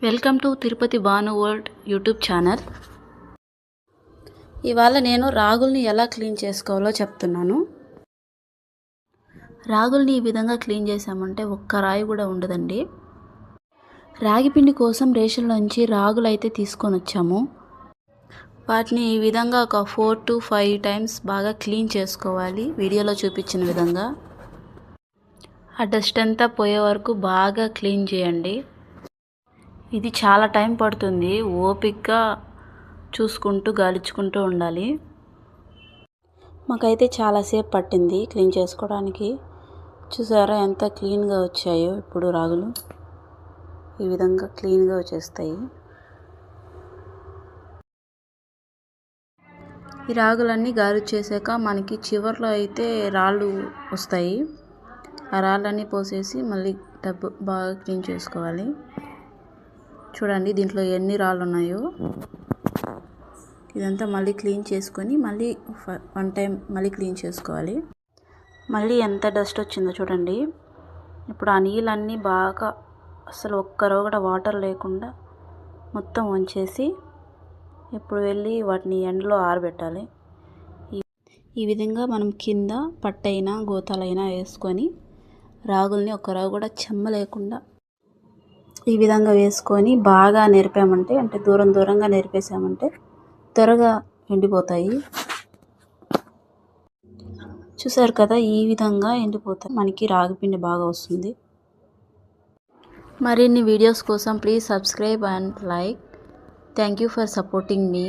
Welcome to Tirupati Bhanu world YouTube channel. ఇవాళ నేను రాగుల్ని ఎలా క్లీన్ చేసుకోవాలో చెప్తున్నాను. రాగుల్ని ఈ విధంగా క్లీన్ చేసామంటే ఒక్క రాయి కూడా ఉండదండి. రాగి పిండి కోసం రేషన్లోంచి రాగులు అయితే తీసుకొని వచ్చాము. వాటిని ఈ విధంగా ఒక 4 to 5 టైమ్స్ బాగా క్లీన్ చేసుకోవాలి. వీడియోలో చూపించిన విధంగా ఆ డస్ట్ అంతా పోయే వరకు బాగా క్లీన్ చేయండి. ఇది చాలా టైం పడుతుంది. ఓపికగా చూసుకుంటూ గాలించుకుంటూ ఉండాలి. మాకైతే చాలాసేపు పట్టింది క్లీన్ చేసుకోవడానికి. చూసారా ఎంత క్లీన్గా వచ్చాయో. ఇప్పుడు రాగులు ఈ విధంగా క్లీన్గా వచ్చేస్తాయి. ఈ రాగులన్నీ గాలి చేసాక మనకి చివర్లో అయితే రాళ్ళు వస్తాయి. ఆ రాళ్ళన్నీ పోసేసి మళ్ళీ టబ్ బాగా క్లీన్ చేసుకోవాలి. చూడండి దీంట్లో ఎన్ని రాళ్ళు ఉన్నాయో. ఇదంతా మళ్ళీ క్లీన్ చేసుకొని మళ్ళీ 1 టైం మళ్ళీ క్లీన్ చేసుకోవాలి. మళ్ళీ ఎంత డస్ట్ వచ్చిందో చూడండి. ఇప్పుడు ఆ నీళ్ళన్నీ బాగా అసలు ఒక్కరో కూడా వాటర్ లేకుండా మొత్తం వంచేసి ఇప్పుడు వెళ్ళి వాటిని ఎండలో ఆరబెట్టాలి. ఈ విధంగా మనం కింద పట్టైనా గోతాలైనా వేసుకొని రాగుల్ని ఒక్క రాగు కూడా చెమ్మ లేకుండా ఈ విధంగా వేసుకొని బాగా నెరిపామంటే, అంటే దూరంగా నెరిపేసామంటే త్వరగా ఎండిపోతాయి. చూసారు కదా, ఈ విధంగా ఎండిపోతాయి. మనకి రాగిపిండి బాగా వస్తుంది. మరిన్ని వీడియోస్ కోసం please subscribe and like. Thank you for supporting me.